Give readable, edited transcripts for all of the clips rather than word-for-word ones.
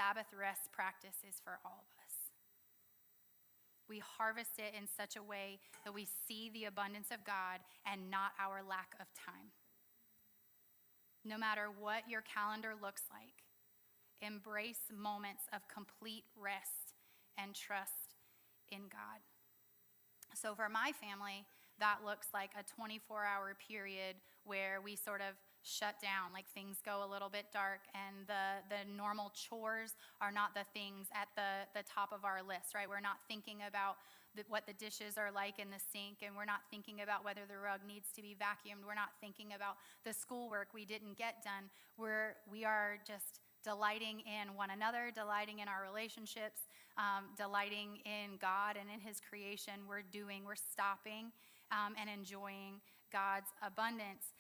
Sabbath rest practice is for all of us. We harvest it in such a way that we see the abundance of God and not our lack of time. No matter what your calendar looks like, embrace moments of complete rest and trust in God. So for my family, that looks like a 24-hour period where we sort of shut down, like things go a little bit dark, and the normal chores are not the things at the top of our list, right? We're not thinking about what the dishes are like in the sink, and we're not thinking about whether the rug needs to be vacuumed. We're not thinking about the schoolwork we didn't get done. We are just delighting in one another, delighting in our relationships, delighting in God and in his creation. We're stopping and enjoying God's abundance.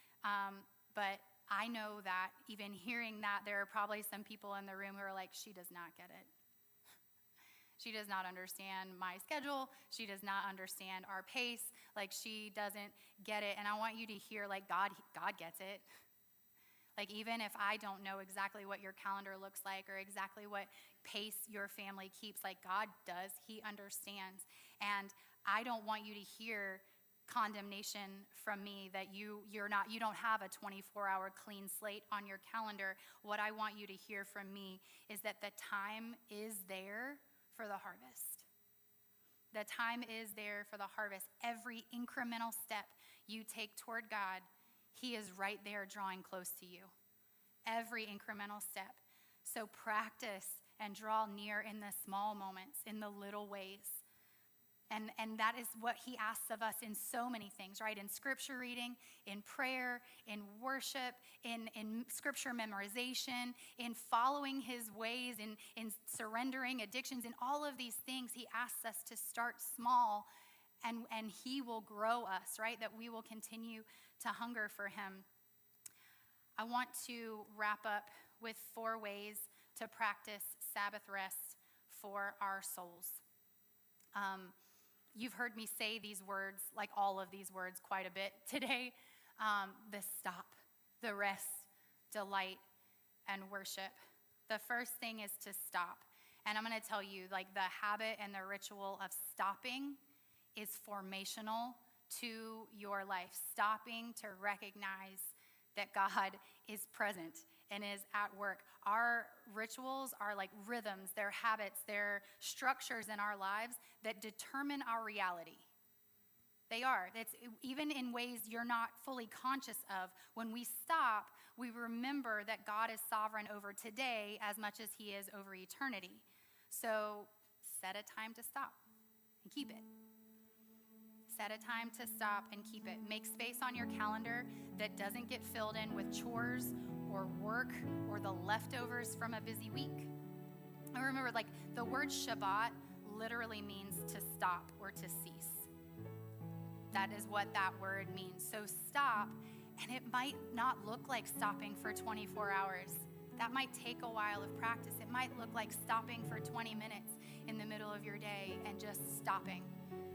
But I know that even hearing that, there are probably some people in the room who are like, she does not get it. She does not understand my schedule. She does not understand our pace. Like, she doesn't get it. And I want you to hear, like, God gets it. Like, even if I don't know exactly what your calendar looks like or exactly what pace your family keeps, like, God does. He understands. And I don't want you to hear condemnation from me that you don't have a 24-hour clean slate on your calendar. What I want you to hear from me is that the time is there for the harvest. The time is there for the harvest. Every incremental step you take toward God, he is right there drawing close to you. Every incremental step. So practice and draw near in the small moments, in the little ways. And that is what he asks of us in so many things, right? In scripture reading, in prayer, in worship, in scripture memorization, in following his ways, in surrendering addictions, in all of these things, he asks us to start small, and he will grow us, right? That we will continue to hunger for him. I want to wrap up with 4 ways to practice Sabbath rest for our souls. You've heard me say these words, like all of these words, quite a bit today. The stop, the rest, delight, and worship. The first thing is to stop. And I'm going to tell you, like, the habit and the ritual of stopping is formational to your life. Stopping to recognize that God is present and is at work. Our rituals are like rhythms, they're habits, they're structures in our lives that determine our reality. They are. It's even in ways you're not fully conscious of. When we stop, we remember that God is sovereign over today as much as he is over eternity. So set a time to stop and keep it. Set a time to stop and keep it. Make space on your calendar that doesn't get filled in with chores or work or the leftovers from a busy week. I remember, like, the word Shabbat literally means to stop or to cease. That is what that word means. So stop, and it might not look like stopping for 24 hours. That might take a while of practice. It might look like stopping for 20 minutes in the middle of your day and just stopping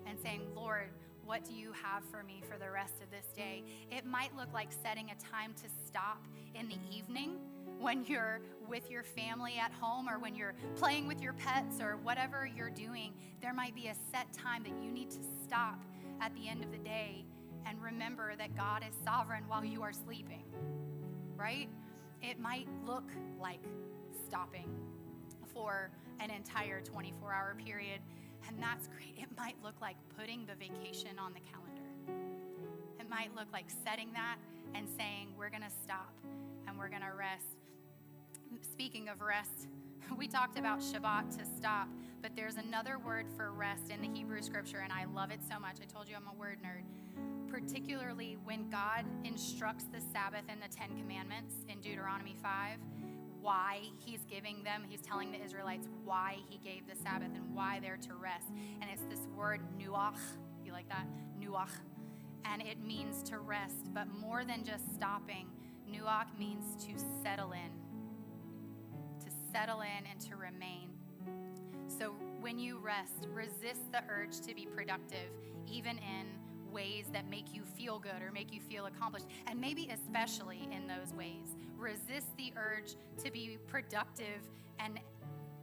and saying, Lord, what do you have for me for the rest of this day? It might look like setting a time to stop in the evening when you're with your family at home, or when you're playing with your pets, or whatever you're doing. There might be a set time that you need to stop at the end of the day and remember that God is sovereign while you are sleeping, right? It might look like stopping for an entire 24-hour period. And that's great. It might look like putting the vacation on the calendar. It might look like setting that and saying, we're going to stop and we're going to rest. Speaking of rest, we talked about Shabbat, to stop, but there's another word for rest in the Hebrew scripture, and I love it so much. I told you I'm a word nerd. Particularly when God instructs the Sabbath in the 10 Commandments in Deuteronomy 5, why he's giving them, he's telling the Israelites why he gave the Sabbath and why they're to rest. And it's this word nuach. You like that? Nuach. And it means to rest, but more than just stopping, nuach means to settle in and to remain. So when you rest, resist the urge to be productive, even in ways that make you feel good or make you feel accomplished, and maybe especially in those ways. Resist the urge to be productive and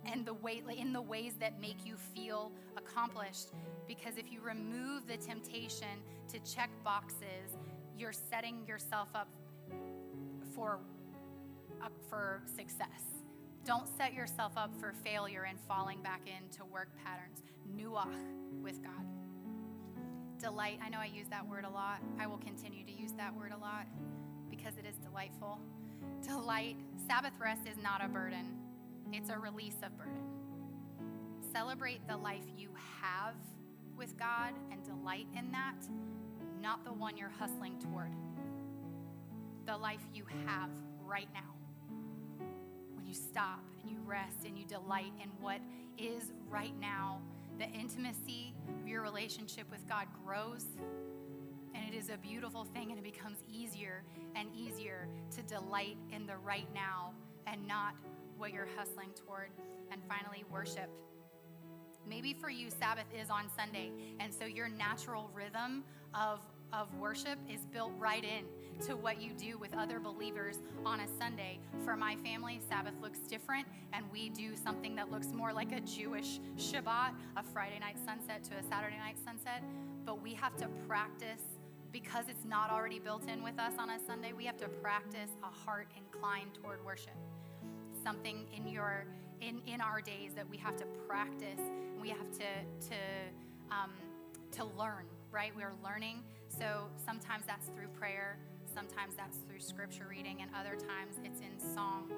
and in the ways that make you feel accomplished. Because if you remove the temptation to check boxes, you're setting yourself up for success. Don't set yourself up for failure and falling back into work patterns. Nuach with God. Delight, I know I use that word a lot. I will continue to use that word a lot because it is delightful. Delight, Sabbath rest is not a burden. It's a release of burden. Celebrate the life you have with God and delight in that, not the one you're hustling toward. The life you have right now. When you stop and you rest and you delight in what is right now, the intimacy of your relationship with God grows, and it is a beautiful thing, and it becomes easier and easier to delight in the right now and not what you're hustling toward. And finally, worship. Maybe for you, Sabbath is on Sunday, and so your natural rhythm of worship is built right in to what you do with other believers on a Sunday. For my family, Sabbath looks different, and we do something that looks more like a Jewish Shabbat, a Friday night sunset to a Saturday night sunset. But we have to practice, because it's not already built in with us on a Sunday, we have to practice a heart inclined toward worship. Something in our days that we have to practice, and we have to learn, right? We're learning. So sometimes that's through prayer, sometimes that's through scripture reading, and other times it's in song.